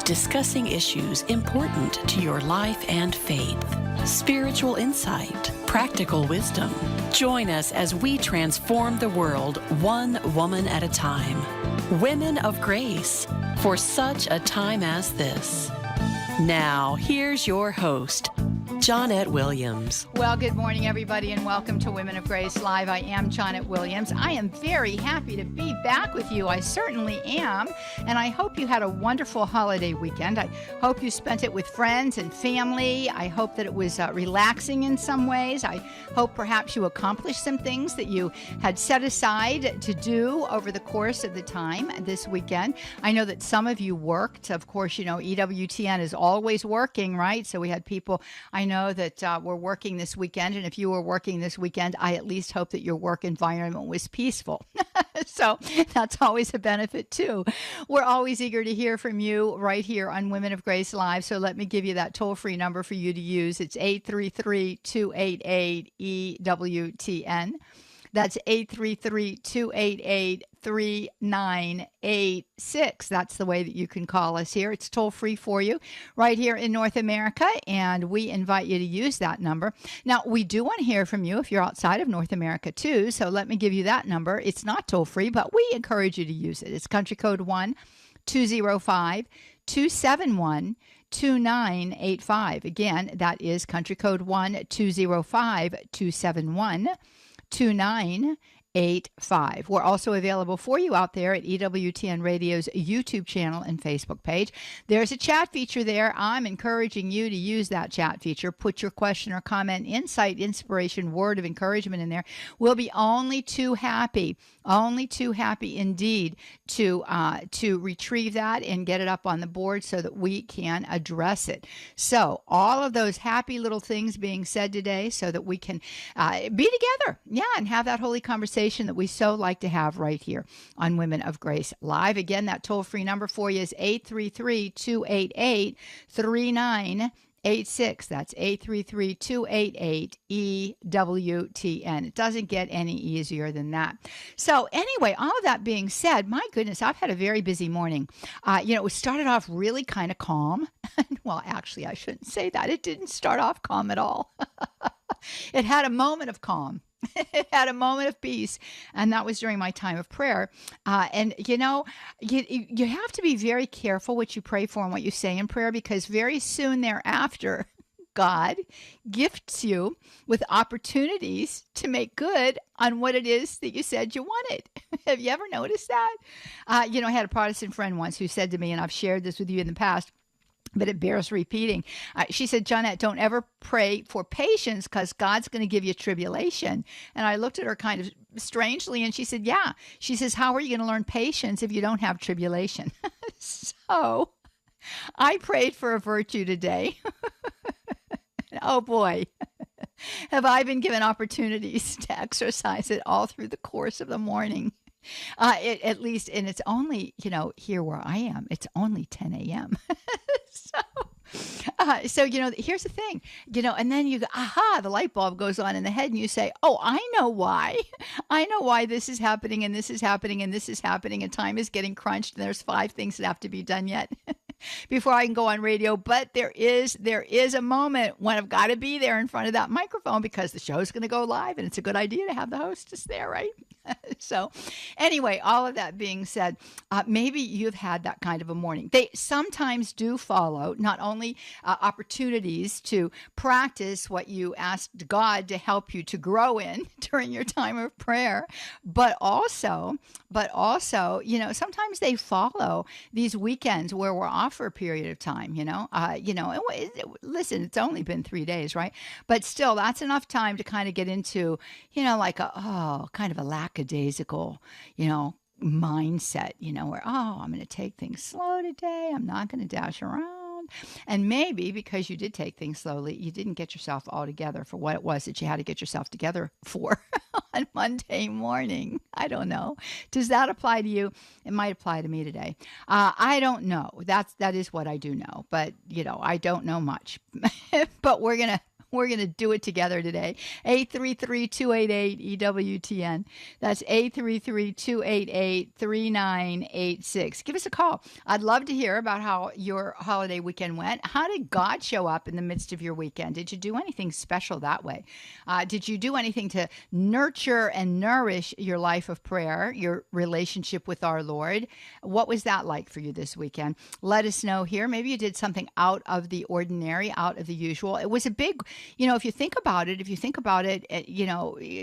discussing issues important to your life and faith. Spiritual insight, practical wisdom. Join us as we transform the world one woman at a time. Women of Grace, for such a time as this. Now, here's your host, Johnnette Williams. Well, good morning, everybody, and welcome to Women of Grace Live. I am Johnnette Williams. I am very happy to be back with you. I certainly am. And I hope you had a wonderful holiday weekend. I hope you spent it with friends and family. I hope that it was relaxing in some ways. I hope perhaps you accomplished some things that you had set aside to do over the course of the time this weekend. I know that some of you worked. Of course, you know, EWTN is always working, right? So we had people, I know that were working this weekend, and if you were working this weekend, I at least hope that your work environment was peaceful. So that's always a benefit too. We're always eager to hear from you right here on Women of Grace Live. So let me give you that toll-free number for you to use. It's 833-288-EWTN. That's 833-288-3986. That's the way that you can call us here. It's toll free for you right here in North America, and we invite you to use that number. Now, we do want to hear from you if you're outside of North America too, so let me give you that number. It's not toll free, but we encourage you to use it. It's country code 1-205-271-2985. Again, that is country code 1-205-271-2985. We're also available for you out there at EWTN Radio's YouTube channel and Facebook page. There's a chat feature there. I'm encouraging you to use that chat feature. Put your question or comment, insight, inspiration, word of encouragement in there. We'll be only too happy indeed to retrieve that and get it up on the board so that we can address it. So all of those happy little things being said today so that we can be together, and have that holy conversation that we so like to have right here on Women of Grace Live. Again, that toll-free number for you is 833-288-3986. That's 833-288-EWTN. It doesn't get any easier than that. So anyway, all of that being said, my goodness, I've had a very busy morning. It started off really kind of calm. Well, actually, I shouldn't say that. It didn't start off calm at all. It had a moment of calm. It had a moment of peace, and that was during my time of prayer. And you have to be very careful what you pray for and what you say in prayer, because very soon thereafter, God gifts you with opportunities to make good on what it is that you said you wanted. Have you ever noticed that? I had a Protestant friend once who said to me, and I've shared this with you in the past, but it bears repeating. She said, Johnnette, don't ever pray for patience because God's going to give you tribulation. And I looked at her kind of strangely, and she said, yeah. She says, how are you going to learn patience if you don't have tribulation? So I prayed for a virtue today. Oh boy, have I been given opportunities to exercise it all through the course of the morning. At least, and it's only, here where I am, it's only 10 a.m. So here's the thing, and then you go, aha, the light bulb goes on in the head and you say, oh, I know why. I know why this is happening and this is happening and this is happening and time is getting crunched and there's 5 things that have to be done yet before I can go on radio. But there is a moment when I've got to be there in front of that microphone because the show's going to go live and it's a good idea to have the hostess there, right? So anyway, all of that being said, maybe you've had that kind of a morning. They sometimes do follow not only opportunities to practice what you asked God to help you to grow in during your time of prayer, but also, sometimes they follow these weekends where we're off for a period of time, listen, it's only been 3 days, right? But still, that's enough time to kind of get into, kind of a lackadaisical, mindset, where, I'm going to take things slow today. I'm not going to dash around. And maybe because you did take things slowly, you didn't get yourself all together for what it was that you had to get yourself together for on Monday morning. I don't know. Does that apply to you? It might apply to me today. I don't know. That is what I do know. But, I don't know much. But we're We're going to do it together today. 833-288-EWTN. That's 833-288-3986. Give us a call. I'd love to hear about how your holiday weekend went. How did God show up in the midst of your weekend? Did you do anything special that way? Did you do anything to nurture and nourish your life of prayer, your relationship with our Lord? What was that like for you this weekend? Let us know here. Maybe you did something out of the ordinary, out of the usual. It was a big, if you think about it,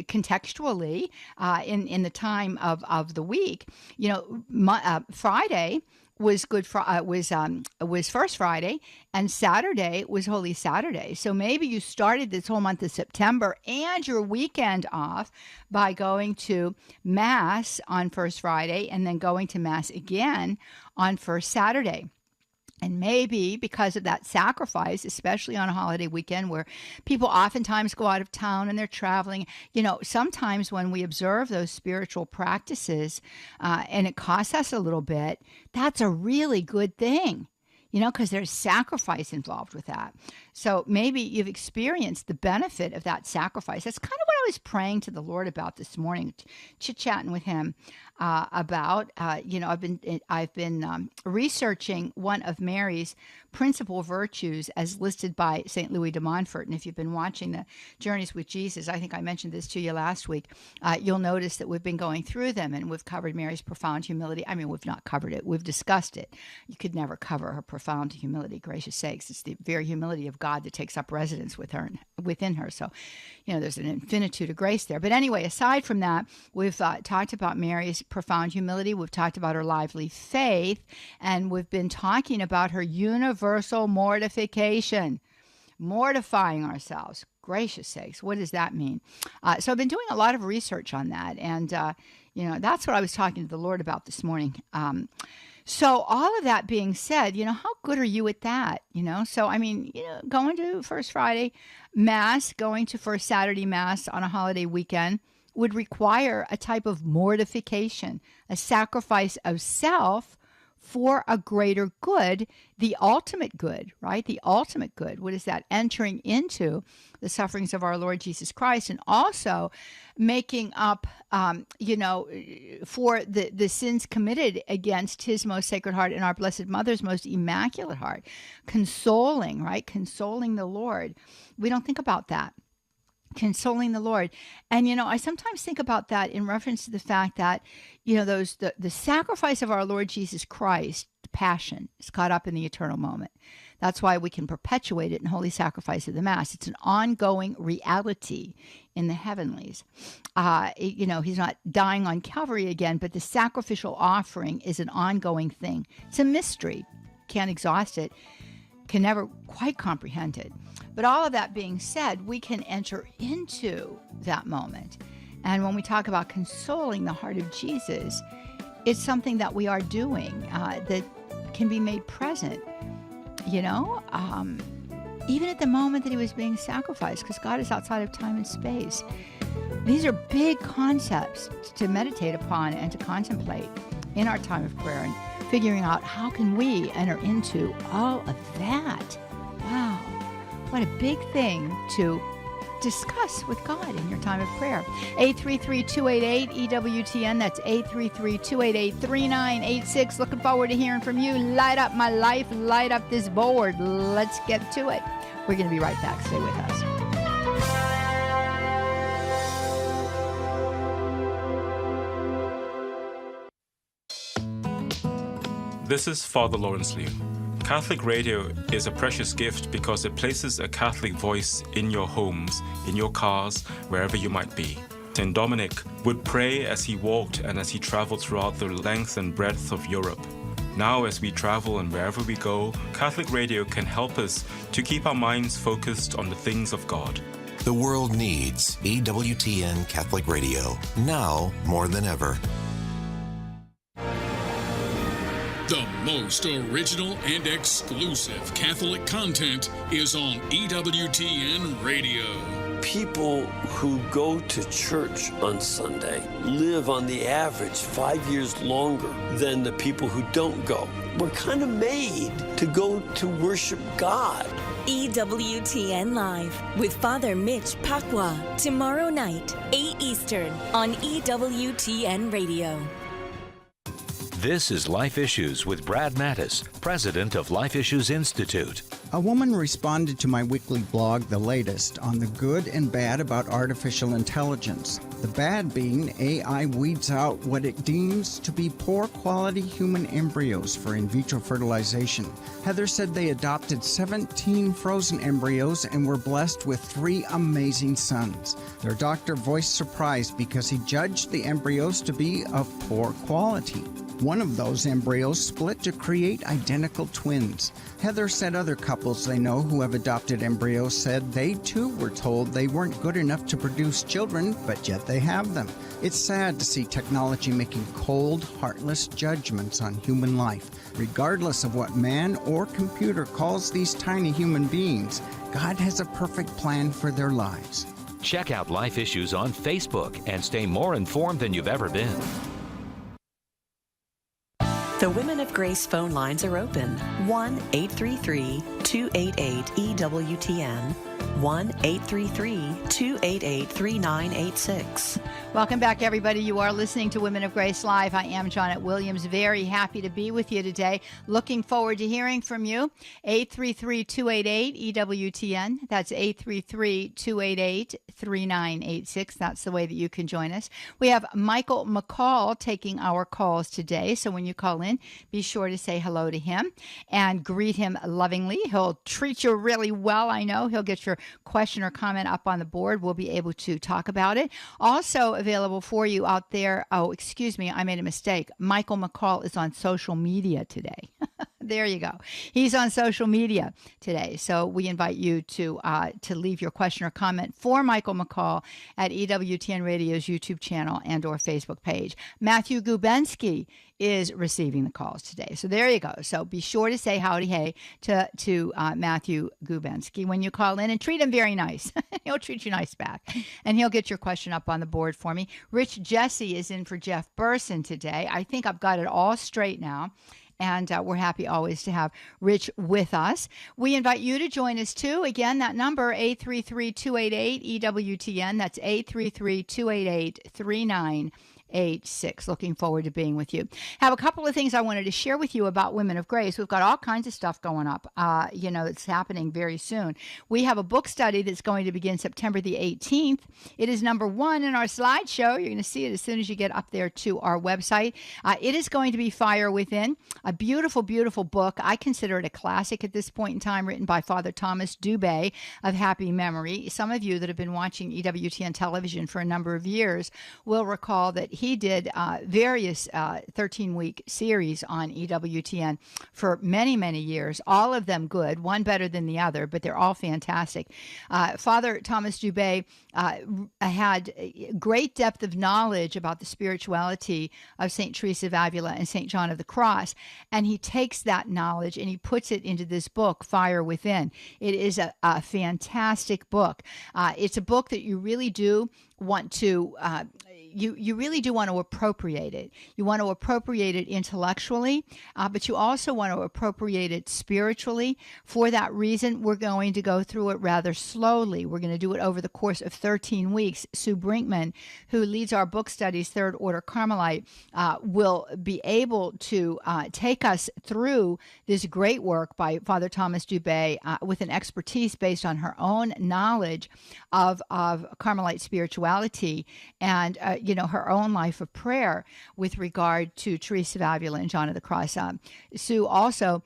contextually, in the time of the week, Friday was was First Friday, and Saturday was Holy Saturday. So maybe you started this whole month of September and your weekend off by going to Mass on First Friday and then going to Mass again on First Saturday. And maybe because of that sacrifice, especially on a holiday weekend where people oftentimes go out of town and they're traveling, sometimes when we observe those spiritual practices and it costs us a little bit, that's a really good thing, because there's sacrifice involved with that. So maybe you've experienced the benefit of that sacrifice. That's kind of what I was praying to the Lord about this morning, chit-chatting with him about. I've been researching one of Mary's principal virtues as listed by St. Louis de Montfort. And if you've been watching the Journeys with Jesus, I think I mentioned this to you last week, you'll notice that we've been going through them and we've covered Mary's profound humility. I mean, we've not covered it. We've discussed it. You could never cover her profound humility, gracious sakes. It's the very humility of God that takes up residence within her. So, there's an infinitude of grace there. But anyway, aside from that, we've talked about Mary's profound humility. We've talked about her lively faith, and we've been talking about her universal mortification, mortifying ourselves. Gracious sakes, what does that mean? So I've been doing a lot of research on that, and that's what I was talking to the Lord about this morning. So all of that being said, how good are you at that? So, going to First Friday Mass, going to First Saturday Mass on a holiday weekend would require a type of mortification, a sacrifice of self for a greater good, the ultimate good, right? The ultimate good. What is that? Entering into the sufferings of our Lord Jesus Christ, and also making up, for the sins committed against his most sacred heart and our Blessed Mother's most immaculate heart. Consoling, right? Consoling the Lord. We don't think about that. Consoling the Lord. And, I sometimes think about that in reference to the fact that, the sacrifice of our Lord Jesus Christ, the passion, is caught up in the eternal moment. That's why we can perpetuate it in holy sacrifice of the Mass. It's an ongoing reality in the heavenlies. He's not dying on Calvary again, but the sacrificial offering is an ongoing thing. It's a mystery. Can't exhaust it. Can never quite comprehend it. But all of that being said, we can enter into that moment. And when we talk about consoling the heart of Jesus, it's something that we are doing that can be made present, even at the moment that he was being sacrificed, because God is outside of time and space. These are big concepts to meditate upon and to contemplate in our time of prayer, and figuring out how can we enter into all of that. Wow, what a big thing to discuss with God in your time of prayer. 833-288-EWTN. That's 833-288-3986. Looking forward to hearing from you. Light up my life. Light up this board. Let's get to it. We're going to be right back. Stay with us. This is Father Lawrence Liu. Catholic radio is a precious gift because it places a Catholic voice in your homes, in your cars, wherever you might be. St. Dominic would pray as he walked and as he traveled throughout the length and breadth of Europe. Now, as we travel and wherever we go, Catholic radio can help us to keep our minds focused on the things of God. The world needs EWTN Catholic Radio, now more than ever. The most original and exclusive Catholic content is on EWTN Radio. People who go to church on Sunday live on the average 5 years longer than the people who don't go. We're kind of made to go to worship God. EWTN Live with Father Mitch Pacwa. Tomorrow night, 8 Eastern on EWTN Radio. This is Life Issues with Brad Mattis, president of Life Issues Institute. A woman responded to my weekly blog, The Latest, on the good and bad about artificial intelligence. The bad being AI weeds out what it deems to be poor quality human embryos for in vitro fertilization. Heather said they adopted 17 frozen embryos and were blessed with 3 amazing sons. Their doctor voiced surprise because he judged the embryos to be of poor quality. One of those embryos split to create identical twins. Heather said other couples they know who have adopted embryos said they too were told they weren't good enough to produce children, but yet they have them. It's sad to see technology making cold, heartless judgments on human life. Regardless of what man or computer calls these tiny human beings, God has a perfect plan for their lives. Check out Life Issues on Facebook and stay more informed than you've ever been. The Women of Grace phone lines are open. 1-833-288-EWTN. 1-833-288-3986. Welcome back, everybody. You are listening to Women of Grace Live. I am Johnnette Williams. Very happy to be with you today. Looking forward to hearing from you. 833-288-EWTN. That's 833-288-3986. That's the way that you can join us. We have Michael McCall taking our calls today. So when you call in, be sure to say hello to him and greet him lovingly. He'll treat you really well, I know. He'll get your question or comment up on the board. We'll be able to talk about it. Also available for you out there. Oh, excuse me, I made a mistake. Michael McCall is on social media today. There you go. He's on social media today. So we invite you to leave your question or comment for Michael McCall at EWTN Radio's YouTube channel and or Facebook page. Matthew Gubensky is receiving the calls today. So there you go. So be sure to say howdy hey to Matthew Gubensky when you call in and treat him very nice. He'll treat you nice back. And he'll get your question up on the board for me. Rich Jesse is in for Jeff Burson today. I think I've got it all straight now. And we're happy always to have Rich with us. We invite you to join us, too. Again, that number, 833-288-EWTN. That's 833-288-3986. Looking forward to being with you. Have a couple of things I wanted to share with you about Women of Grace. We've got all kinds of stuff going up. It's happening very soon. We have a book study that's going to begin September the 18th. It is number 1 in our slideshow. You're going to see it as soon as you get up there to our website. It is going to be Fire Within, a beautiful, beautiful book. I consider it a classic at this point in time, written by Father Thomas Dubé of happy memory. Some of you that have been watching EWTN television for a number of years will recall that he did various 13-week series on EWTN for many, many years, all of them good, one better than the other, but they're all fantastic. Father Thomas Dubé had great depth of knowledge about the spirituality of St. Teresa of Avila and St. John of the Cross, and he takes that knowledge and he puts it into this book, Fire Within. It is a fantastic book. It's a book that you really do want to you really do want to appropriate it. You want to appropriate it intellectually, but you also want to appropriate it spiritually. For that reason, we're going to go through it rather slowly. We're going to do it over the course of 13 weeks. Sue Brinkman, who leads our book studies, Third Order Carmelite, will be able to take us through this great work by Father Thomas Dubé with an expertise based on her own knowledge of Carmelite spirituality and her own life of prayer with regard to Teresa of Avila and John of the Cross. Sue also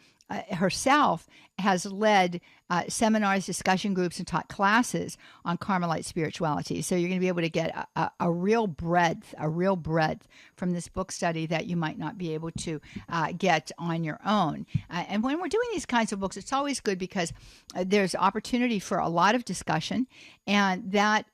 herself has led seminars, discussion groups, and taught classes on Carmelite spirituality. So you're going to be able to get a real breadth from this book study that you might not be able to get on your own. And when we're doing these kinds of books, it's always good because there's opportunity for a lot of discussion, and that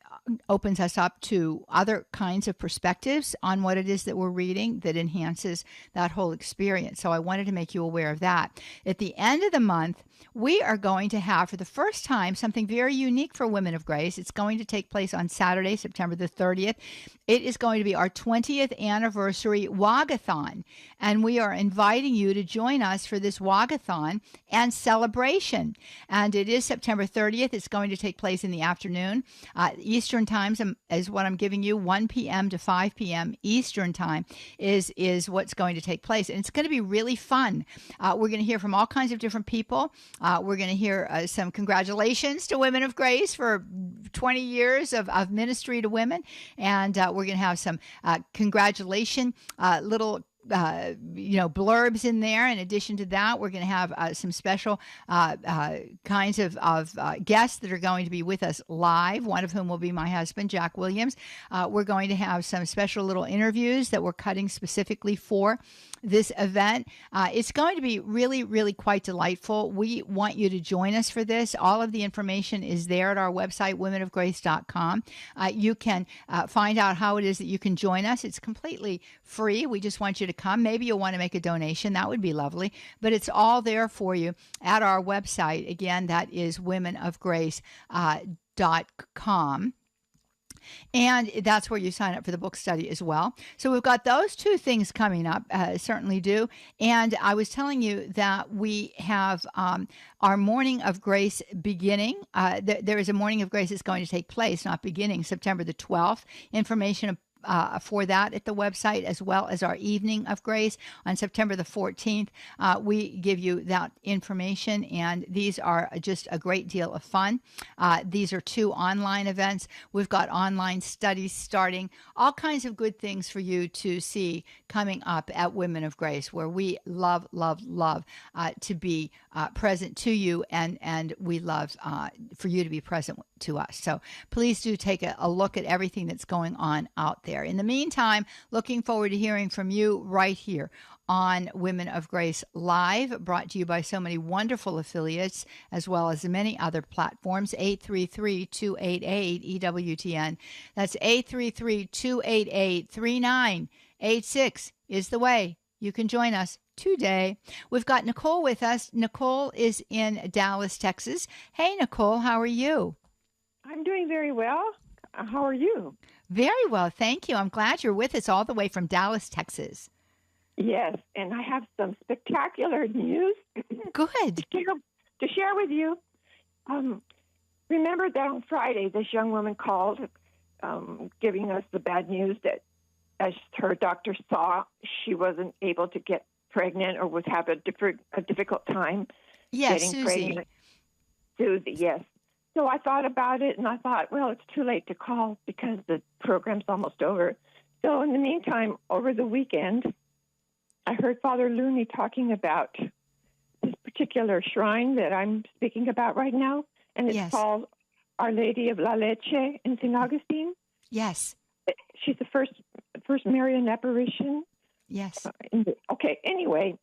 opens us up to other kinds of perspectives on what it is that we're reading that enhances that whole experience. So I wanted to make you aware of that. At the end of the month, we are going to have, for the first time, something very unique for Women of Grace. It's going to take place on Saturday, September the 30th. It is going to be our 20th anniversary Wagathon, and we are inviting you to join us for this Wagathon and celebration. And it is September 30th. It's going to take place in the afternoon. Eastern times is what I'm giving you. 1 p.m. to 5 p.m. Eastern time is what's going to take place. And it's going to be really fun. We're going to hear from all kinds of different people. We're going to hear some congratulations to Women of Grace for 20 years of ministry to women. And we're going to have some congratulation little blurbs in there. In addition to that, we're going to have some special kinds of guests that are going to be with us live, one of whom will be my husband, Jack Williams. We're going to have some special little interviews that we're cutting specifically for this event. It's going to be really, really quite delightful. We want you to join us for this. All of the information is there at our website, womenofgrace.com. You can find out how it is that you can join us. It's completely free. We just want you to come. Maybe you'll want to make a donation. That would be lovely. But it's all there for you at our website. Again, that is womenofgrace.com. And that's where you sign up for the book study as well. So we've got those two things coming up, certainly do. And I was telling you that we have our Morning of Grace beginning. There is a Morning of Grace that's going to take place, not beginning, September the 12th. Information for that at the website, as well as our Evening of Grace on September the 14th. We give you that information, and these are just a great deal of fun. These are two online events. We've got online studies starting, all kinds of good things for you to see coming up at Women of Grace, where we love to be present to you, and we love for you to be present to us. So please do take a look at everything that's going on out there. In the meantime, looking forward to hearing from you right here on Women of Grace Live, brought to you by so many wonderful affiliates, as well as many other platforms. 833-288-EWTN. That's 833-288-3986 is the way you can join us today. We've got Nicole with us. Nicole is in Dallas, Texas. Hey, Nicole, how are you? I'm doing very well. How are you? Very well, thank you. I'm glad you're with us all the way from Dallas, Texas. Yes, and I have some spectacular news. Good. to share with you. Remember that on Friday, this young woman called, giving us the bad news that as her doctor saw, she wasn't able to get pregnant or would have a difficult time getting Susie. pregnant. Susie, yes. So I thought about it, and I thought, well, it's too late to call because the program's almost over. So in the meantime, over the weekend, I heard Father Looney talking about this particular shrine that I'm speaking about right now, and it's called Our Lady of La Leche in St. Augustine. Yes. She's the first Marian apparition. Yes. Okay, anyway,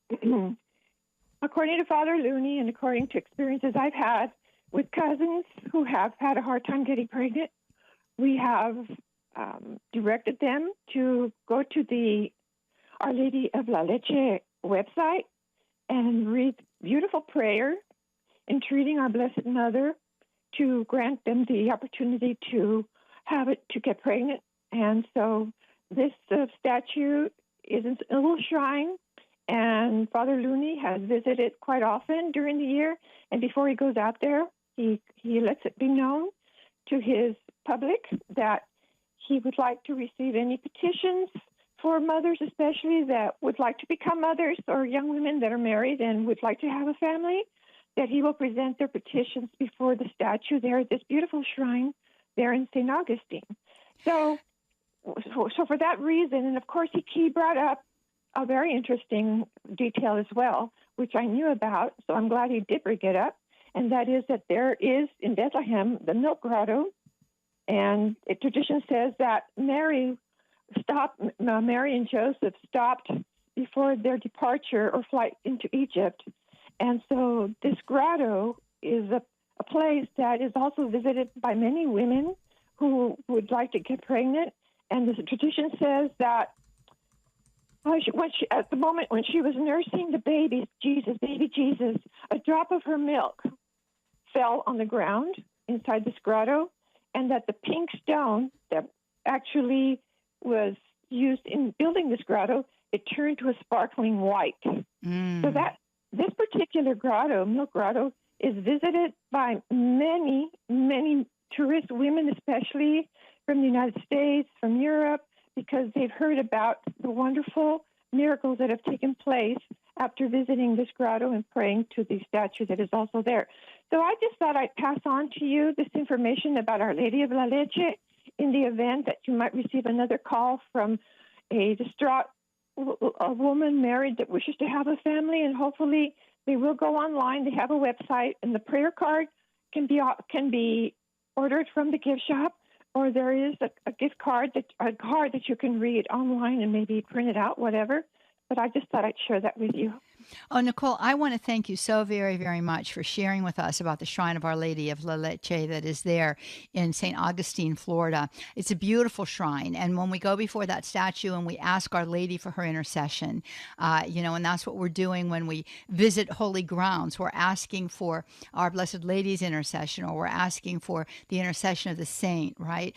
according to Father Looney and according to experiences I've had with cousins who have had a hard time getting pregnant, we have directed them to go to the Our Lady of La Leche website and read beautiful prayer, entreating our Blessed Mother to grant them the opportunity to get pregnant. And so this statue is a little shrine, and Father Looney has visited quite often during the year. And before he goes out there, he lets it be known to his public that he would like to receive any petitions for mothers, especially that would like to become mothers, or young women that are married and would like to have a family, that he will present their petitions before the statue there at this beautiful shrine there in St. Augustine. So for that reason, and of course he brought up a very interesting detail as well, which I knew about, so I'm glad he did bring it up, and that is that there is in Bethlehem the milk grotto, and tradition says that Mary and Joseph stopped before their departure or flight into Egypt, and so this grotto is a place that is also visited by many women who would like to get pregnant. And the tradition says that at the moment when she was nursing the baby Jesus, a drop of her milk fell on the ground inside this grotto, and that the pink stone that actually was used in building this grotto, it turned to a sparkling white. So that this particular grotto, Milk Grotto, is visited by many, many tourist women, especially from the United States, from Europe, because they've heard about the wonderful miracles that have taken place after visiting this grotto and praying to the statue that is also there. So I just thought I'd pass on to you this information about Our Lady of La Leche in the event that you might receive another call from a distraught woman married that wishes to have a family, and hopefully they will go online. They have a website, and the prayer card can be ordered from the gift shop, or there is a gift card that you can read online and maybe print it out, whatever. But I just thought I'd share that with you. Oh, Nicole, I want to thank you so very, very much for sharing with us about the Shrine of Our Lady of La Leche that is there in St. Augustine, Florida. It's a beautiful shrine. And when we go before that statue and we ask Our Lady for her intercession, and that's what we're doing when we visit holy grounds. We're asking for Our Blessed Lady's intercession, or we're asking for the intercession of the saint, right?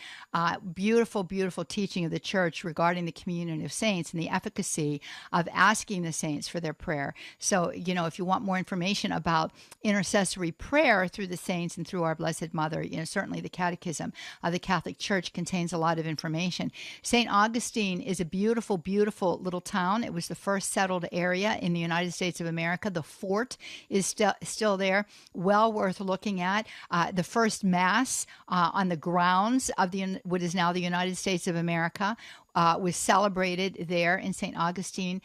Beautiful, beautiful teaching of the church regarding the communion of saints and the efficacy of asking the saints for their prayer. So, if you want more information about intercessory prayer through the saints and through our Blessed Mother, certainly the Catechism of the Catholic Church contains a lot of information. St. Augustine is a beautiful, beautiful little town. It was the first settled area in the United States of America. The fort is still there, well worth looking at. The first Mass on the grounds of what is now the United States of America was celebrated there in St. Augustine,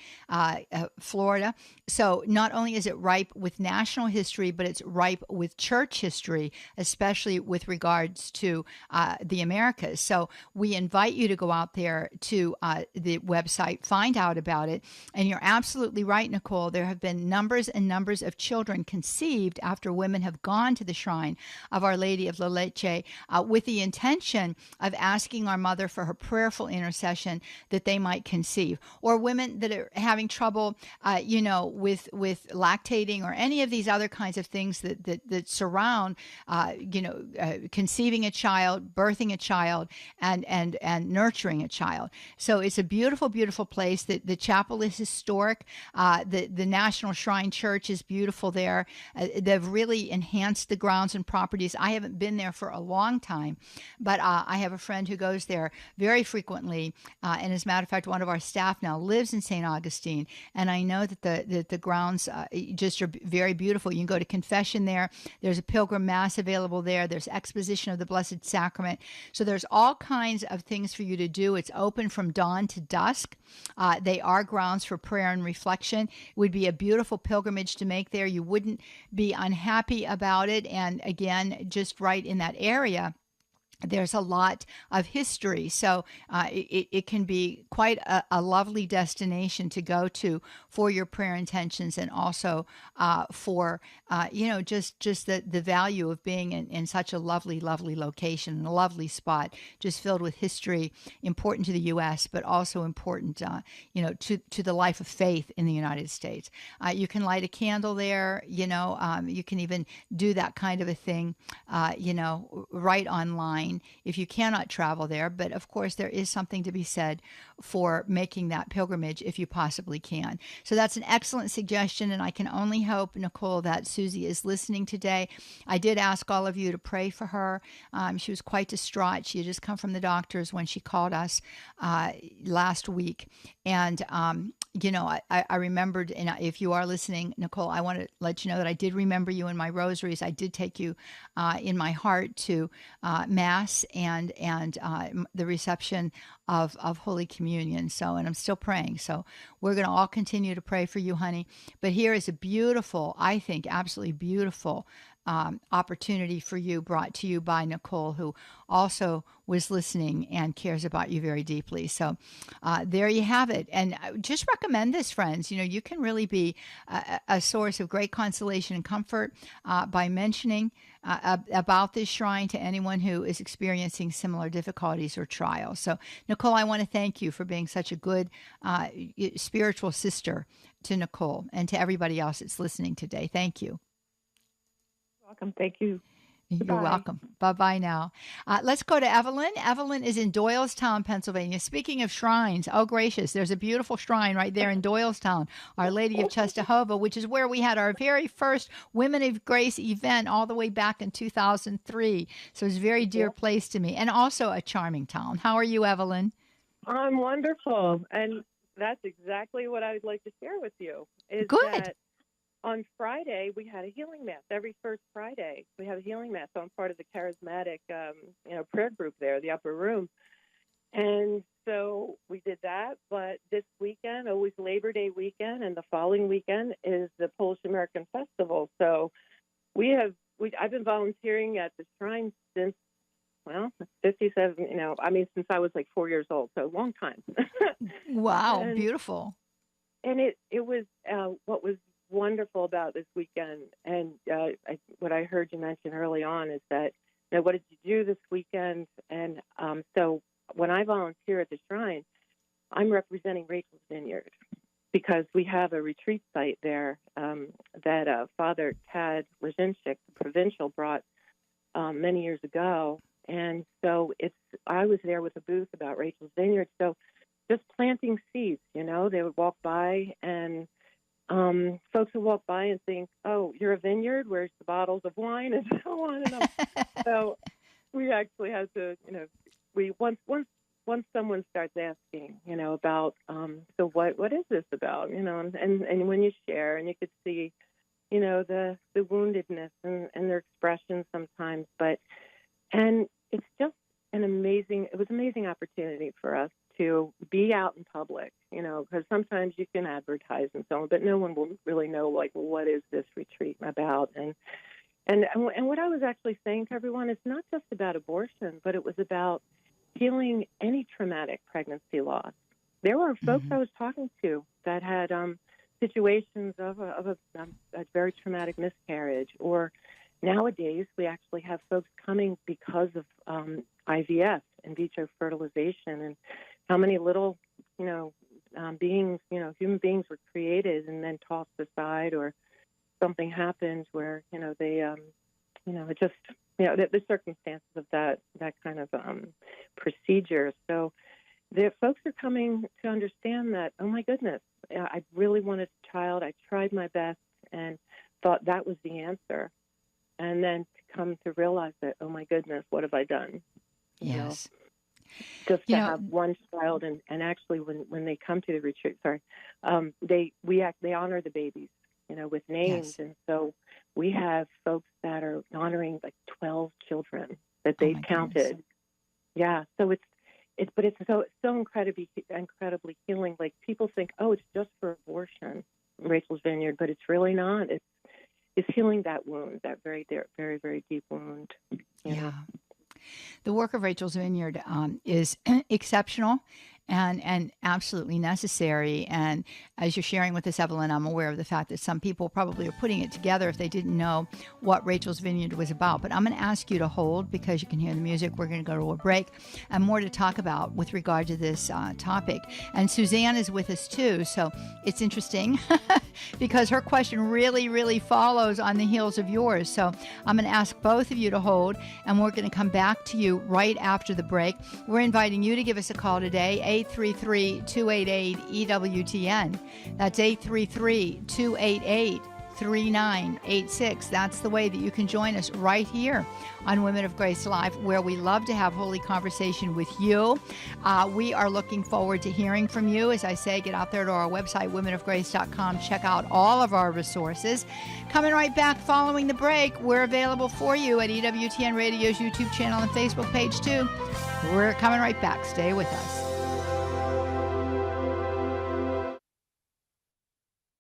Florida. So not only is it ripe with national history, but it's ripe with church history, especially with regards to the Americas. So we invite you to go out there to the website, find out about it. And you're absolutely right, Nicole. There have been numbers and numbers of children conceived after women have gone to the Shrine of Our Lady of La Leche with the intention of asking our Mother for her prayerful intercession that they might conceive, or women that are having trouble, with lactating or any of these other kinds of things that surround, conceiving a child, birthing a child, and nurturing a child. So it's a beautiful, beautiful place. The chapel is historic. The National Shrine Church is beautiful there. They've really enhanced the grounds and properties. I haven't been there for a long time, but I have a friend who goes there very frequently. And as a matter of fact, one of our staff now lives in St. Augustine, and I know that the grounds just are very beautiful. You can go to confession there. There's a pilgrim mass available there. There's exposition of the Blessed Sacrament. So there's all kinds of things for you to do. It's open from dawn to dusk. They are grounds for prayer and reflection. It would be a beautiful pilgrimage to make there. You wouldn't be unhappy about it. And again, just right in that area, there's a lot of history, so it can be quite a lovely destination to go to for your prayer intentions, and also for just the value of being in such a lovely, lovely location and a lovely spot, just filled with history, important to the U.S., but also important to the life of faith in the United States. You can light a candle there. You can even do that kind of a thing, right online if you cannot travel there. But of course, there is something to be said for making that pilgrimage if you possibly can. So that's an excellent suggestion, and I can only hope, Nicole, that Susie is listening today. I did ask all of you to pray for her. She was quite distraught. She had just come from the doctors when she called us last week. And I remembered, and if you are listening, Nicole, I want to let you know that I did remember you in my rosaries. I did take you in my heart to Mass and the reception of Holy Communion. So, and I'm still praying. So we're going to all continue to pray for you, honey. But here is a beautiful, I think, absolutely beautiful opportunity for you brought to you by Nicole, who also was listening and cares about you very deeply. So there you have it. And just recommend this, friends. You can really be a source of great consolation and comfort by mentioning about this shrine to anyone who is experiencing similar difficulties or trials. So, Nicole, I want to thank you for being such a good spiritual sister to Nicole and to everybody else that's listening today. Thank you. Welcome. Thank you. You're Goodbye. welcome. Bye-bye now. Let's go to Evelyn. Evelyn is in Doylestown, Pennsylvania. Speaking of shrines, oh gracious, there's a beautiful shrine right there in Doylestown, Our Lady of Czestochowa, which is where we had our very first Women of Grace event all the way back in 2003. So it's a very dear place to me, and also a charming town. How are you, Evelyn? I'm wonderful, and that's exactly what I would like to share with you. Good. That on Friday, we had a healing mass. Every first Friday, we have a healing mass. So I'm part of the charismatic, prayer group there, the upper room. And so we did that. But this weekend, always Labor Day weekend, and the following weekend is the Polish American Festival. So I've been volunteering at the shrine since, 57, since I was like 4 years old. So a long time. Wow, beautiful. And it was what was wonderful about this weekend, and what I heard you mention early on is that, what did you do this weekend? And so when I volunteer at the shrine, I'm representing Rachel's Vineyard, because we have a retreat site there that Father Tad Lazinchik, the provincial, brought many years ago. And so I was there with a booth about Rachel's Vineyard. So just planting seeds, they would walk by, and folks would walk by and think, "Oh, you're a vineyard? Where's the bottles of wine?" and so on. So we actually had to, once someone starts asking, about, so what is this about, and when you share, and you could see, the woundedness and their expression sometimes, and it's just it was an amazing opportunity for us to be out in public, because sometimes you can advertise and so on, but no one will really know, what is this retreat about? And what I was actually saying to everyone is not just about abortion, but it was about healing any traumatic pregnancy loss. There were folks I was talking to that had situations of a very traumatic miscarriage, or nowadays we actually have folks coming because of IVF, in vitro fertilization, and how many little, beings, human beings were created and then tossed aside, or something happened where, they, it just, the circumstances of that kind of procedure. So the folks are coming to understand that, oh my goodness, I really wanted a child. I tried my best and thought that was the answer. And then to come to realize that, oh my goodness, what have I done? Yes. Just to have one child, and actually when they come to the retreat, they honor the babies, with names. Yes. And so we have folks that are honoring 12 children that they've counted. Goodness. Yeah. So it's so incredibly healing. Like, people think, oh, it's just for abortion, Rachel's Vineyard, but it's really not. It's healing that wound, that very, very, very deep wound. Yeah. The work of Rachel's Vineyard is exceptional and absolutely necessary. And as you're sharing with us, Evelyn, I'm aware of the fact that some people probably are putting it together if they didn't know what Rachel's Vineyard was about. But I'm going to ask you to hold, because you can hear the music. We're going to go to a break, and more to talk about with regard to this topic. And Suzanne is with us too. So it's interesting because her question really, really follows on the heels of yours. So I'm going to ask both of you to hold, and we're going to come back to you right after the break. We're inviting you to give us a call today, 833-288-EWTN. That's 833-288-3986. That's the way that you can join us right here on Women of Grace Live, where we love to have holy conversation with you. We are looking forward to hearing from you. As I say, get out there to our website, womenofgrace.com. Check out all of our resources. Coming right back following the break, we're available for you at EWTN Radio's YouTube channel and Facebook page too. We're coming right back. Stay with us.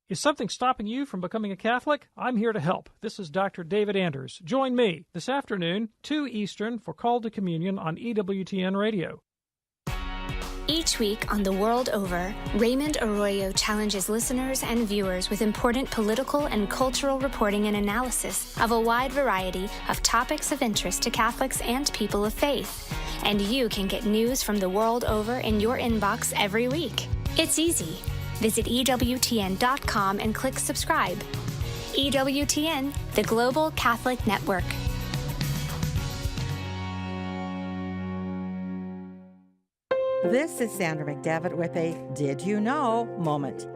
Is something stopping you from becoming a Catholic? I'm here to help. This is Dr. David Anders. Join me this afternoon, 2 Eastern, for Call to Communion on EWTN Radio. Each week on The World Over, Raymond Arroyo challenges listeners and viewers with important political and cultural reporting and analysis of a wide variety of topics of interest to Catholics and people of faith. And you can get news from the world over in your inbox every week. It's easy. Visit EWTN.com and click subscribe. EWTN, the Global Catholic Network. This is Sandra McDevitt with a Did You Know moment.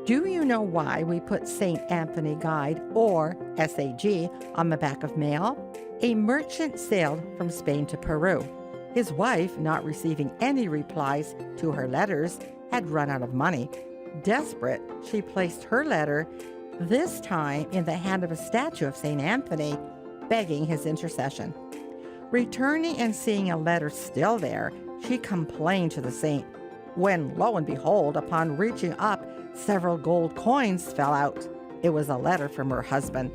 Do you know why we put St. Anthony Guide, or SAG, on the back of mail? A merchant sailed from Spain to Peru. His wife, not receiving any replies to her letters, had run out of money. Desperate, she placed her letter, this time in the hand of a statue of St. Anthony, begging his intercession. Returning and seeing a letter still there, she complained to the saint, when, lo and behold, upon reaching up, several gold coins fell out. It was a letter from her husband.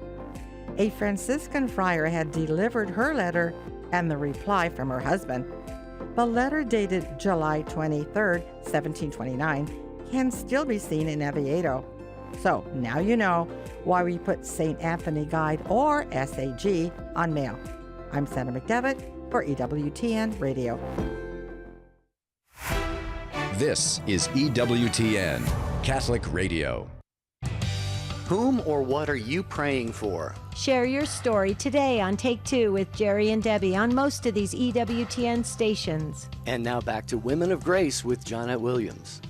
A Franciscan friar had delivered her letter and the reply from her husband. The letter, dated July 23rd, 1729, can still be seen in Oviedo. So now you know why we put St. Anthony Guide, or SAG, on mail. I'm Sandra McDevitt for EWTN Radio. This is EWTN, Catholic Radio. Whom or what are you praying for? Share your story today on Take Two with Jerry and Debbie on most of these EWTN stations. And now back to Women of Grace with Johnnette Williams.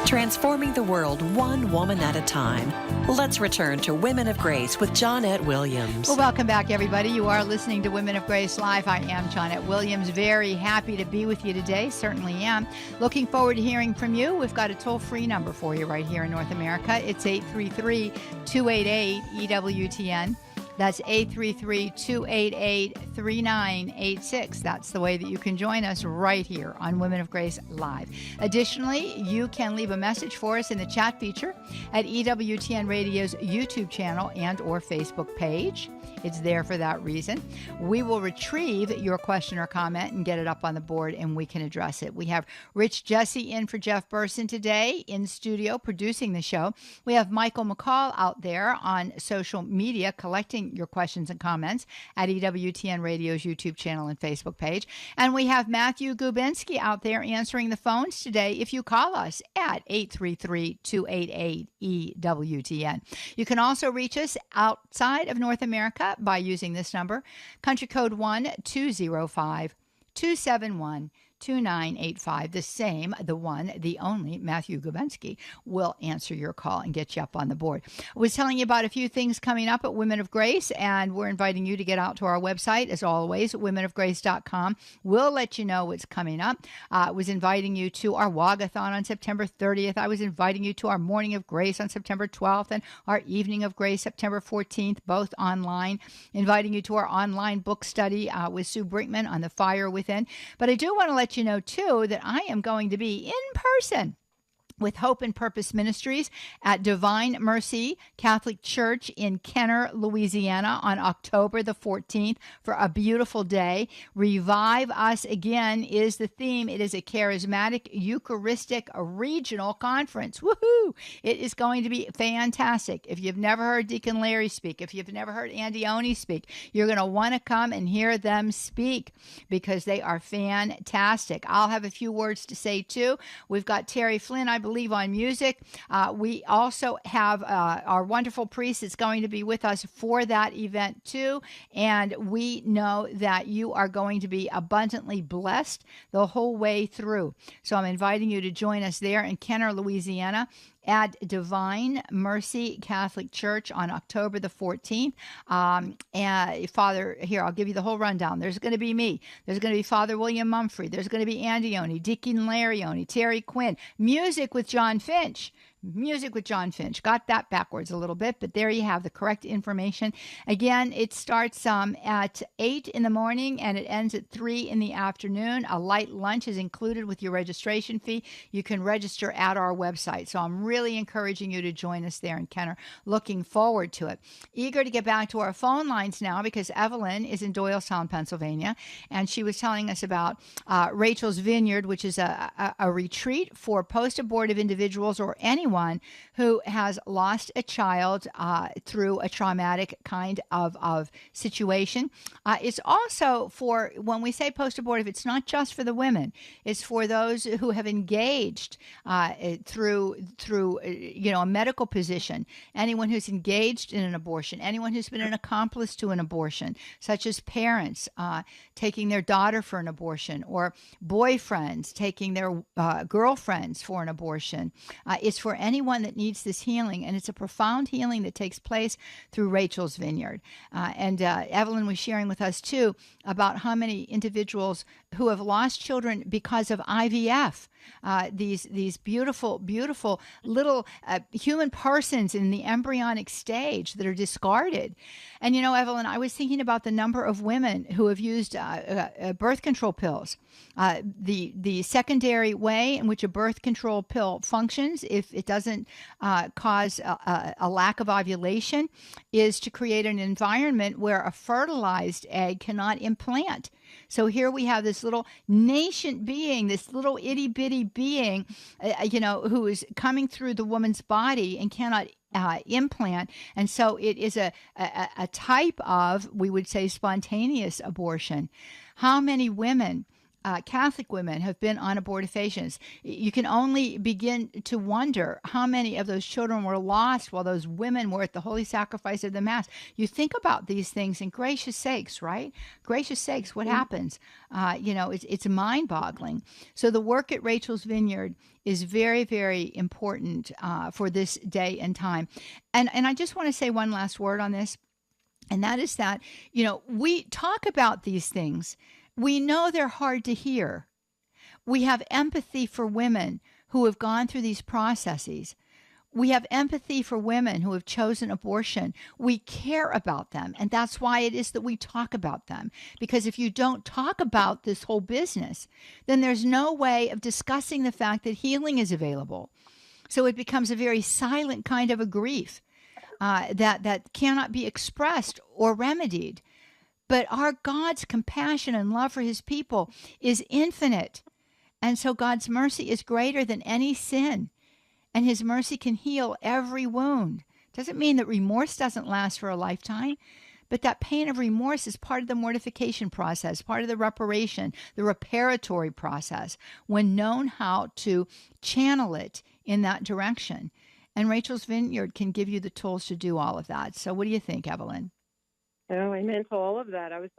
Transforming the world one woman at a time. Let's return to Women of Grace with Johnnette Williams. Well, welcome back, everybody. You are listening to Women of Grace Live. I am Johnnette Williams. Very happy to be with you today. Certainly am. Looking forward to hearing from you. We've got a toll-free number for you right here in North America. It's 833-288-EWTN. That's 833-288-3986. That's the way that you can join us right here on Women of Grace Live. Additionally, you can leave a message for us in the chat feature at EWTN Radio's YouTube channel and or Facebook page. It's there for that reason. We will retrieve your question or comment and get it up on the board, and we can address it. We have Rich Jesse in for Jeff Burson today in studio producing the show. We have Michael McCall out there on social media collecting your questions and comments at EWTN Radio's YouTube channel and Facebook page. And we have Matthew Gubinski out there answering the phones today if you call us at 833-288-EWTN. You can also reach us outside of North America by using this number, country code 1-205-271-2985. The same, the one, the only, Matthew Gubinski will answer your call and get you up on the board. I was telling you about a few things coming up at Women of Grace, and we're inviting you to get out to our website, as always, womenofgrace.com. We'll let you know what's coming up. I was inviting you to our Wagathon on September 30th. I was inviting you to our Morning of Grace on September 12th and our Evening of Grace September 14th, both online. Inviting you to our online book study with Sue Brinkman on The Fire Within. But I do want to let you know, too, that I am going to be in person with Hope and Purpose Ministries at Divine Mercy Catholic Church in Kenner, Louisiana on October the 14th for a beautiful day. Revive Us Again is the theme. It is a charismatic Eucharistic regional conference. Woohoo! It is going to be fantastic. If you've never heard Deacon Larry speak, if you've never heard Andy Oney speak, you're going to want to come and hear them speak because they are fantastic. I'll have a few words to say too. We've got Terry Flynn, I believe, on music. We also have our wonderful priest that's going to be with us for that event too. And we know that you are going to be abundantly blessed the whole way through. So I'm inviting you to join us there in Kenner, Louisiana at Divine Mercy Catholic Church on October the 14th. And Father, here, I'll give you the whole rundown. There's going to be me. There's going to be Father William Mumphrey. There's going to be Andy Oney, Deacon Larry Oney, Terry Quinn. Music with John Finch. Music with John Finch. Got that backwards a little bit, but there you have the correct information. Again, it starts at 8 in the morning and it ends at 3 in the afternoon. A light lunch is included with your registration fee. You can register at our website. So I'm really encouraging you to join us there, and Ken are looking forward to it. Eager to get back to our phone lines now because Evelyn is in Doylestown, Pennsylvania, and she was telling us about Rachel's Vineyard, which is a retreat for post-abortive individuals or anyone who has lost a child through a traumatic kind of situation. It's also for, when we say post-abortive, it's not just for the women. It's for those who have engaged through a medical position, anyone who's engaged in an abortion, anyone who's been an accomplice to an abortion, such as parents taking their daughter for an abortion, or boyfriends taking their girlfriends for an abortion. It's for anyone that needs this healing, and it's a profound healing that takes place through Rachel's Vineyard. And Evelyn was sharing with us, too, about how many individuals who have lost children because of IVF, these beautiful, beautiful little human persons in the embryonic stage that are discarded. And, Evelyn, I was thinking about the number of women who have used birth control pills. The secondary way in which a birth control pill functions, if it doesn't cause a lack of ovulation, is to create an environment where a fertilized egg cannot implant. So here we have this little nascent being, this little itty bitty being, who is coming through the woman's body and cannot implant. And so it is a type of, we would say, spontaneous abortion. How many women, Catholic women, have been on abortifacients? You can only begin to wonder how many of those children were lost while those women were at the holy sacrifice of the Mass. You think about these things, and gracious sakes, right? Gracious sakes, what happens? It's mind-boggling. So the work at Rachel's Vineyard is very, very important for this day and time. And I just want to say one last word on this, and that is that, we talk about these things. We know they're hard to hear. We have empathy for women who have gone through these processes. We have empathy for women who have chosen abortion. We care about them, and that's why it is that we talk about them. Because if you don't talk about this whole business, then there's no way of discussing the fact that healing is available. So it becomes a very silent kind of a grief that cannot be expressed or remedied. But our God's compassion and love for his people is infinite. And so God's mercy is greater than any sin. And his mercy can heal every wound. Doesn't mean that remorse doesn't last for a lifetime, but that pain of remorse is part of the mortification process, part of the reparation, the reparatory process, when known how to channel it in that direction. And Rachel's Vineyard can give you the tools to do all of that. So what do you think, Evelyn? Oh, amen to all of that. I was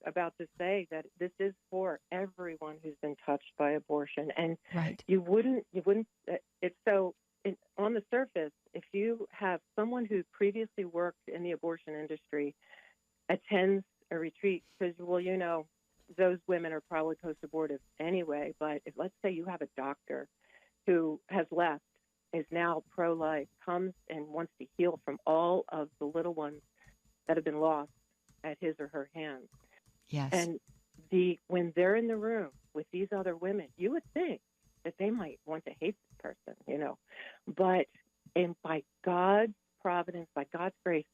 about to say that this is for everyone who's been touched by abortion, and right. you wouldn't. It's so on the surface. If you have someone who previously worked in the abortion industry, attends a retreat, because those women are probably post-abortive anyway. But if, let's say, you have a doctor who has left, is now pro-life, comes and wants to heal from all of the little ones that have been lost at his or her hands. Yes. And when they're in the room with these other women, you would think that they might want to hate this person, But by God's providence, by God's grace,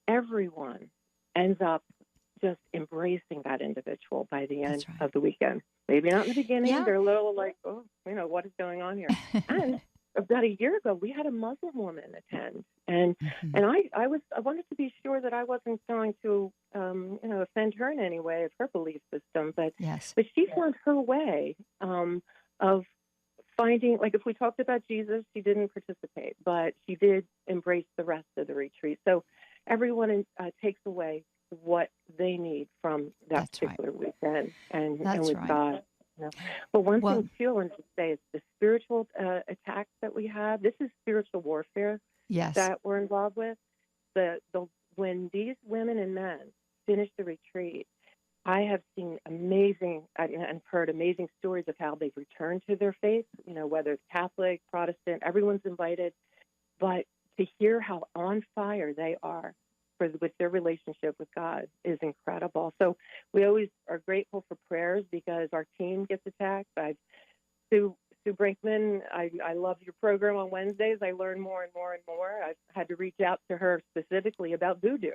everyone ends up just embracing that individual by the end of the weekend. Maybe not in the beginning. Yeah. They're a little like, oh, what is going on here? And about a year ago, we had a Muslim woman attend, and I wanted to be sure that I wasn't going to offend her in any way of her belief system, but she found her way of finding, like, if we talked about Jesus, she didn't participate, but she did embrace the rest of the retreat. So everyone takes away what they need from that particular weekend, and with God. But one thing, too, I wanted to say is the spiritual attacks that we have. This is spiritual warfare that we're involved with. When these women and men finish the retreat, I have seen amazing and heard amazing stories of how they've returned to their faith, whether it's Catholic, Protestant, everyone's invited. But to hear how on fire they are with their relationship with God is incredible. So we always are grateful for prayers because our team gets attacked. Sue Brinkman, I love your program on Wednesdays. I learn more and more and more. I've had to reach out to her specifically about voodoo.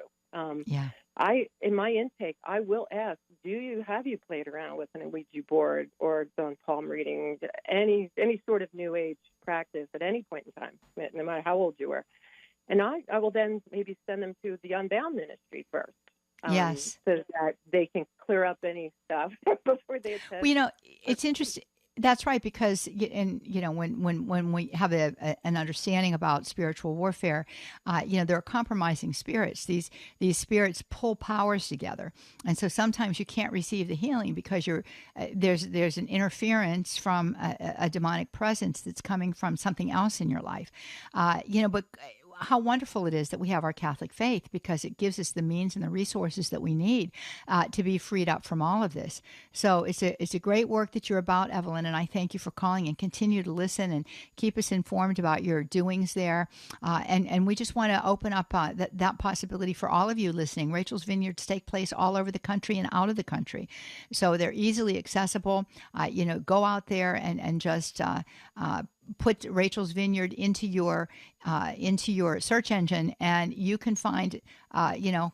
In my intake, I will ask, have you played around with an Ouija board or done palm reading, any sort of New Age practice at any point in time, no matter how old you were? And I will then maybe send them to the Unbound ministry first. Yes. So that they can clear up any stuff before they attend. Well, it's interesting. That's right, because when we have an understanding about spiritual warfare, there are compromising spirits. These spirits pull powers together, and so sometimes you can't receive the healing because there's an interference from a demonic presence that's coming from something else in your life. But how wonderful it is that we have our Catholic faith, because it gives us the means and the resources that we need to be freed up from all of this. So it's a great work that you're about, Evelyn, and I thank you for calling, and continue to listen and keep us informed about your doings there. And we just want to open up that possibility for all of you listening. Rachel's Vineyards take place all over the country and out of the country, so they're easily accessible. Go out there and just put Rachel's Vineyard into your search engine, and you can find a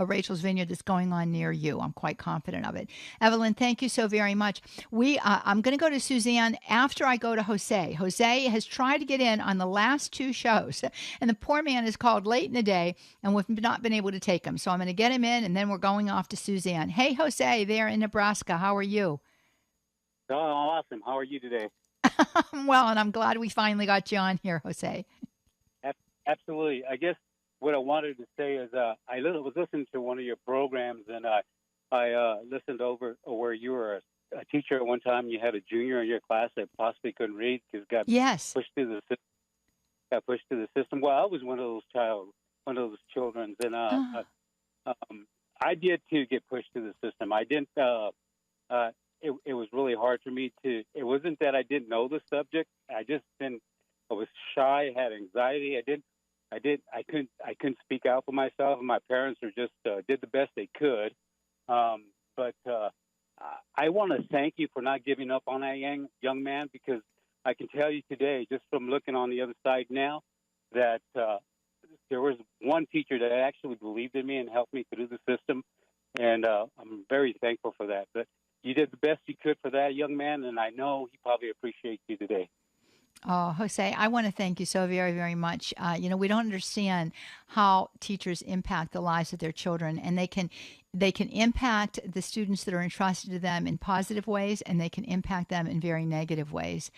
Rachel's Vineyard that's going on near you. I'm quite confident of it. Evelyn, thank you so very much. I'm going to go to Suzanne after I go to Jose. Jose has tried to get in on the last two shows, and the poor man is called late in the day, and we've not been able to take him. So I'm going to get him in, and then we're going off to Suzanne. Hey, Jose, there in Nebraska. How are you? Oh, awesome. How are you today? Well, and I'm glad we finally got you on here, Jose. Absolutely. I guess what I wanted to say is I was listening to one of your programs, and I listened over where you were a teacher at one time. You had a junior in your class that possibly couldn't read because got pushed through the system. Got pushed through the system. Well, I was one of those children, and I did too get pushed through the system. I didn't. It was really hard for me to. It wasn't that I didn't know the subject. I was shy, had anxiety. I couldn't speak out for myself, and my parents were just did the best they could. But I want to thank you for not giving up on that young man, because I can tell you today, just from looking on the other side now, that there was one teacher that actually believed in me and helped me through the system, and I'm very thankful for that. But you did the best you could for that young man, and I know he probably appreciates you today. Oh, Jose, I want to thank you so very, very much. We don't understand how teachers impact the lives of their children, and they can impact the students that are entrusted to them in positive ways, and they can impact them in very negative ways.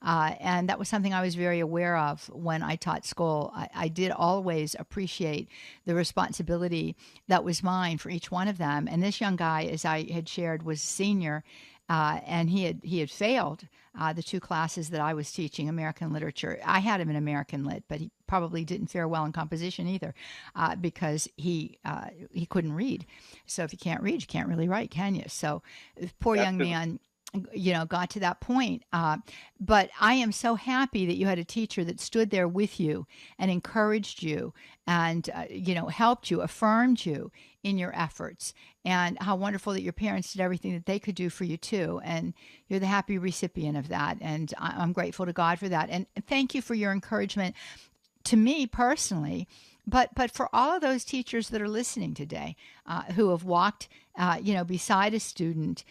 And that was something I was very aware of when I taught school. I did always appreciate the responsibility that was mine for each one of them. And this young guy, as I had shared, was a senior, and he had failed the two classes that I was teaching, American literature. I had him in American lit, but he probably didn't fare well in composition either, because he couldn't read. So if you can't read, you can't really write, can you? So this poor young man, got to that point. But I am so happy that you had a teacher that stood there with you and encouraged you and, helped you, affirmed you in your efforts. And how wonderful that your parents did everything that they could do for you too. And you're the happy recipient of that. And I'm grateful to God for that. And thank you for your encouragement to me personally, but for all of those teachers that are listening today, who have walked, beside a student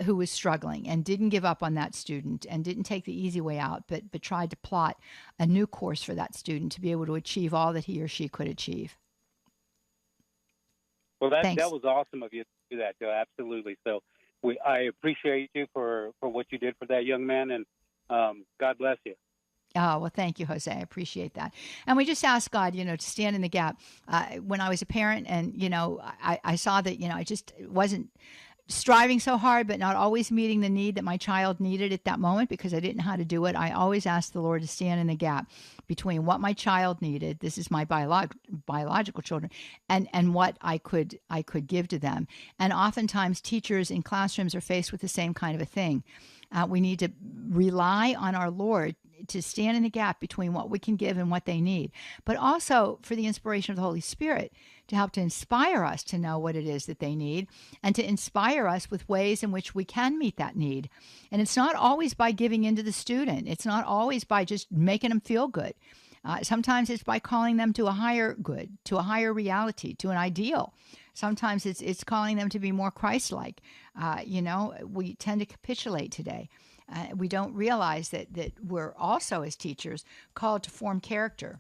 who was struggling and didn't give up on that student and didn't take the easy way out, but tried to plot a new course for that student to be able to achieve all that he or she could achieve. Well, that was awesome of you to do that, Joe. Absolutely. So I appreciate you for what you did for that young man, and God bless you. Oh, well, thank you, Jose. I appreciate that. And we just ask God, to stand in the gap. When I was a parent and, I saw that, I just wasn't striving so hard, but not always meeting the need that my child needed at that moment because I didn't know how to do it, I always asked the Lord to stand in the gap between what my child needed, this is my biological children, and what I could give to them. And oftentimes teachers in classrooms are faced with the same kind of a thing. We need to rely on our Lord to stand in the gap between what we can give and what they need, but also for the inspiration of the Holy Spirit to help to inspire us to know what it is that they need and to inspire us with ways in which we can meet that need. And it's not always by giving into the student. It's not always by just making them feel good. Sometimes it's by calling them to a higher good, to a higher reality, to an ideal. Sometimes it's calling them to be more Christ-like. We tend to capitulate today. We don't realize that we're also, as teachers, called to form character.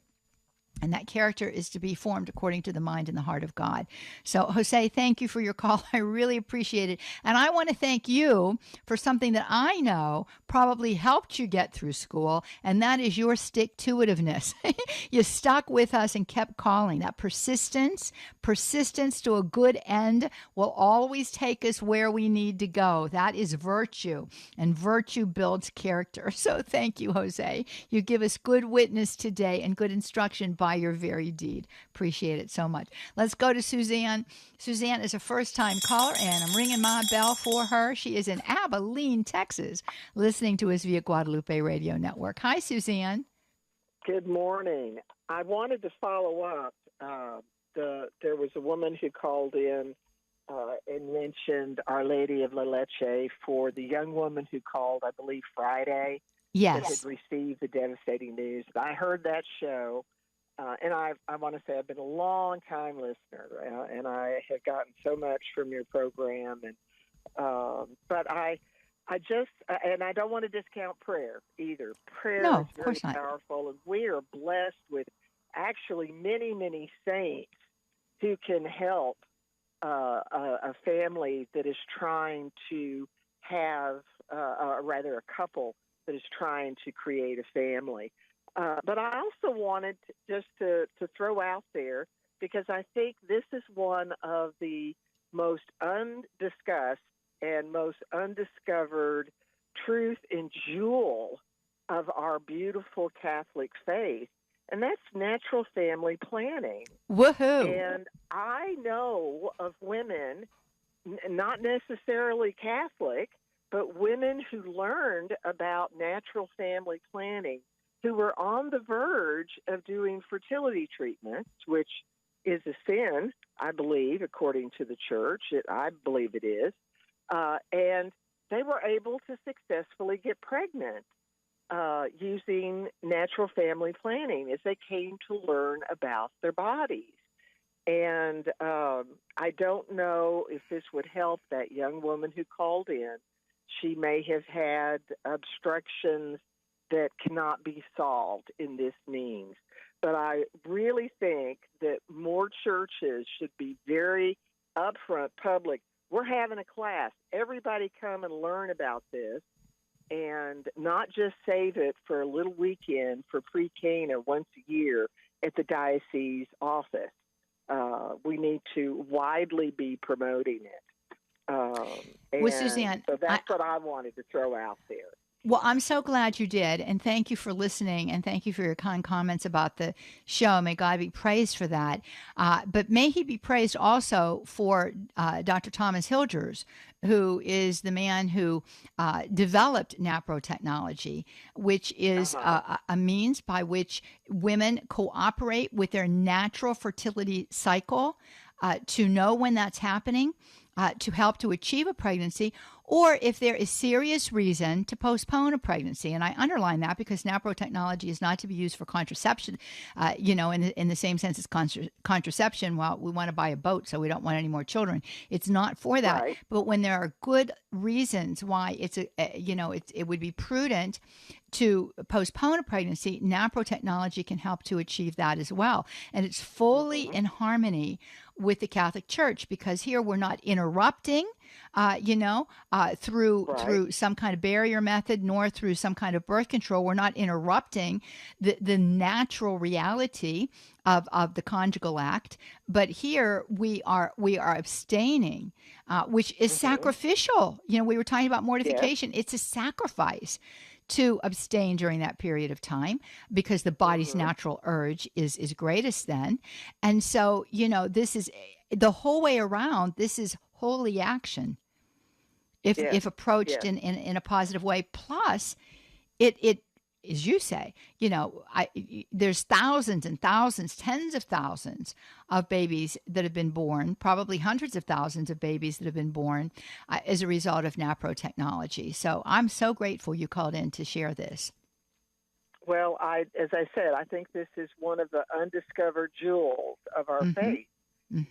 And that character is to be formed according to the mind and the heart of God. So, Jose, thank you for your call. I really appreciate it. And I want to thank you for something that I know probably helped you get through school, and that is your stick-to-itiveness. You stuck with us and kept calling. That persistence to a good end will always take us where we need to go. That is virtue, and virtue builds character. So thank you, Jose. You give us good witness today and good instruction by your very deed. Appreciate it so much. Let's go to Suzanne. Suzanne is a first-time caller, and I'm ringing my bell for her. She is in Abilene, Texas, listening to us via Guadalupe Radio Network. Hi, Suzanne. Good morning. I wanted to follow up. There was a woman who called in and mentioned Our Lady of La Leche for the young woman who called, I believe, Friday. Yes. That had received the devastating news. I heard that show. And I want to say I've been a long-time listener, and I have gotten so much from your program. And but I just and I don't want to discount prayer either. Prayer is very powerful, and we are blessed with actually many, many saints who can help a family that is trying to have, rather, a couple that is trying to create a family. But I also wanted just to throw out there, because I think this is one of the most undiscussed and most undiscovered truth and jewel of our beautiful Catholic faith, and that's natural family planning. Woohoo! And I know of women, not necessarily Catholic, but women who learned about natural family planning, who were on the verge of doing fertility treatments, which is a sin, I believe, according to the church. I believe it is. And they were able to successfully get pregnant using natural family planning as they came to learn about their bodies. And I don't know if this would help that young woman who called in. She may have had obstructions that cannot be solved in this means. But I really think that more churches should be very upfront, public. We're having a class. Everybody come and learn about this, and not just save it for a little weekend for pre-Cana once a year at the diocese office. We need to widely be promoting it. Well, Suzanne, so that's what I wanted to throw out there. Well, I'm so glad you did, and thank you for listening, and thank you for your kind comments about the show. May God be praised for that. But may he be praised also for Dr. Thomas Hilgers, who is the man who developed NAPRO technology, which is a means by which women cooperate with their natural fertility cycle to know when that's happening, to help to achieve a pregnancy, or if there is serious reason to postpone a pregnancy. And I underline that because NAPRO technology is not to be used for contraception, in the same sense as contraception. Well, we want to buy a boat, so we don't want any more children. It's not for that. Right. But when there are good reasons why it would be prudent to postpone a pregnancy, NAPRO technology can help to achieve that as well. And it's fully in harmony with the Catholic Church, because here we're not interrupting, through some kind of barrier method, nor through some kind of birth control. We're not interrupting the natural reality of the conjugal act, but here we are abstaining, which is sacrificial. You know, we were talking about mortification. Yes. It's a sacrifice to abstain during that period of time because the body's natural urge is greatest then. And so, you know, this is the whole way around. This is holy action if approached in a positive way. Plus, it as you say, you know, there's thousands and thousands, tens of thousands of babies that have been born, probably hundreds of thousands of babies that have been born as a result of NAPRO technology. So I'm so grateful you called in to share this. Well, as I said, I think this is one of the undiscovered jewels of our faith.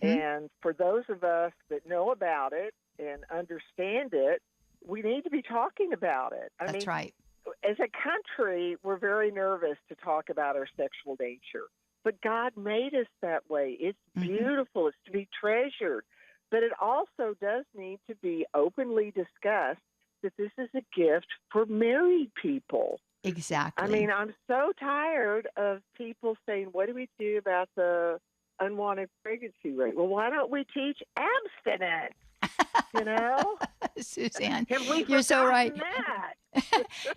And for those of us that know about it and understand it, we need to be talking about it. That's right. As a country, we're very nervous to talk about our sexual nature. But God made us that way. It's beautiful. It's to be treasured. But it also does need to be openly discussed that this is a gift for married people. Exactly. I mean, I'm so tired of people saying, what do we do about the unwanted pregnancy rate? Well, why don't we teach abstinence? You know, Suzanne, you're so right.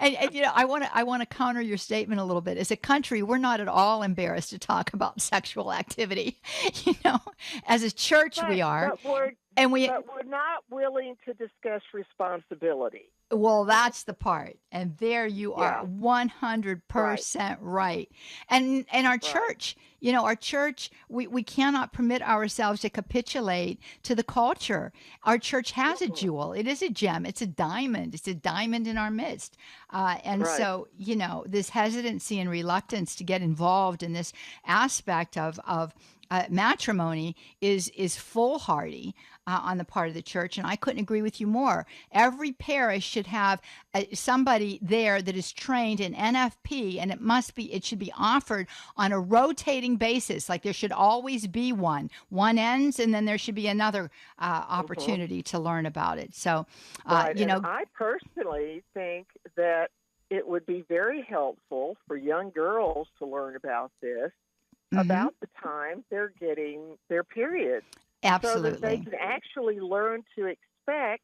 and you know, I want to counter your statement a little bit. As a country, we're not at all embarrassed to talk about sexual activity. You know, as a church, we are, but we're not willing to discuss responsibility. Well, that's the part. And there you are 100% right. And our church, you know, our church, we cannot permit ourselves to capitulate to the culture. Our church has a jewel. It is a gem. It's a diamond. It's a diamond in our midst. So, you know, this hesitancy and reluctance to get involved in this aspect of matrimony is foolhardy on the part of the church, and I couldn't agree with you more. Every parish should have somebody there that is trained in NFP, and it should be offered on a rotating basis. Like there should always be one. One ends, and then there should be another opportunity to learn about it. So, you know, I personally think that it would be very helpful for young girls to learn about this. About the time they're getting their period. Absolutely. So that they can actually learn to expect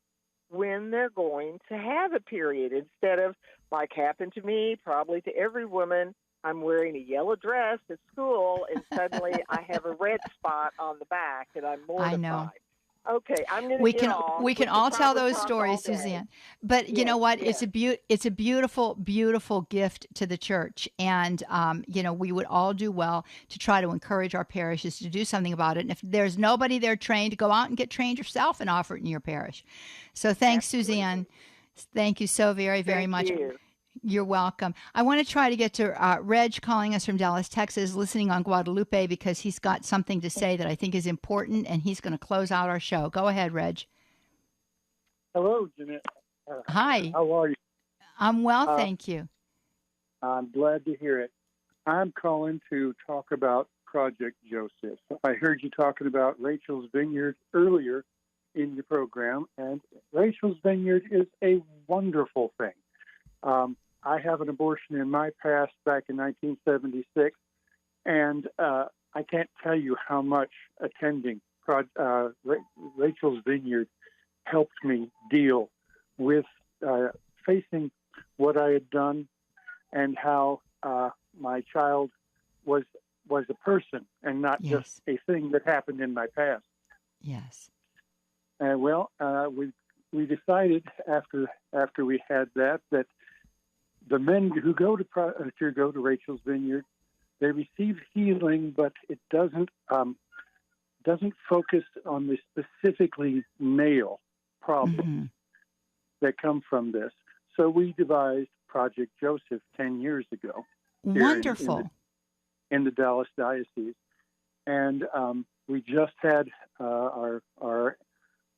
when they're going to have a period instead of, like happened to me, probably to every woman, I'm wearing a yellow dress at school and suddenly I have a red spot on the back and I'm mortified. I know. Okay, I'm going to we can all tell those stories, Suzanne. But you know what? It's a beautiful, beautiful gift to the church, and you know, we would all do well to try to encourage our parishes to do something about it. And if there's nobody there trained, go out and get trained yourself and offer it in your parish. So thanks, Suzanne. Thank you so very, very much. You're welcome. I want to try to get to Reg calling us from Dallas, Texas, listening on Guadalupe because he's got something to say that I think is important, and he's going to close out our show. Go ahead, Reg. Hello, Johnnette. Hi. How are you? I'm well, thank you. I'm glad to hear it. I'm calling to talk about Project Joseph. I heard you talking about Rachel's Vineyard earlier in your program, and Rachel's Vineyard is a wonderful thing. I have an abortion in my past back in 1976, and I can't tell you how much attending Rachel's Vineyard helped me deal with facing what I had done and how my child was a person and not just a thing that happened in my past. Yes. We decided after we had that the men who go to Rachel's Vineyard, they receive healing, but it doesn't focus on the specifically male problems that come from this. So we devised Project Joseph 10 years ago. Wonderful. In the Dallas Diocese. And we just had our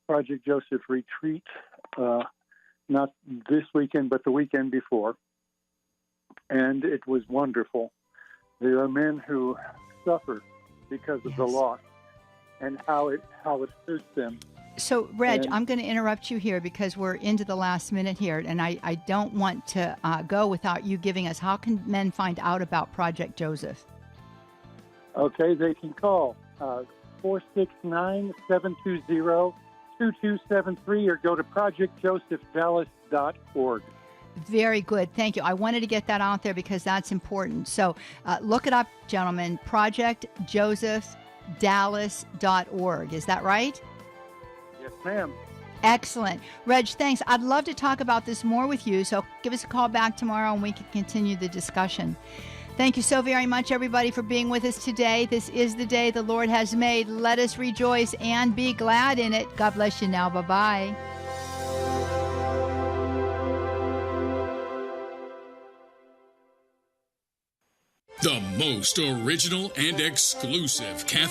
Project Joseph retreat, not this weekend, but the weekend before. And it was wonderful. There are men who suffer because of the loss and how it hurts them. So, Reg, I'm going to interrupt you here because we're into the last minute here, and I don't want to go without you giving us, how can men find out about Project Joseph? Okay, they can call 469-720-2273 or go to projectjosephdallas.org. Very good. Thank you. I wanted to get that out there because that's important. So look it up, gentlemen. projectjosephdallas.org. Is that right? Yes, ma'am. Excellent. Reg, thanks. I'd love to talk about this more with you. So give us a call back tomorrow and we can continue the discussion. Thank you so very much, everybody, for being with us today. This is the day the Lord has made. Let us rejoice and be glad in it. God bless you now. Bye-bye. The most original and exclusive Catholic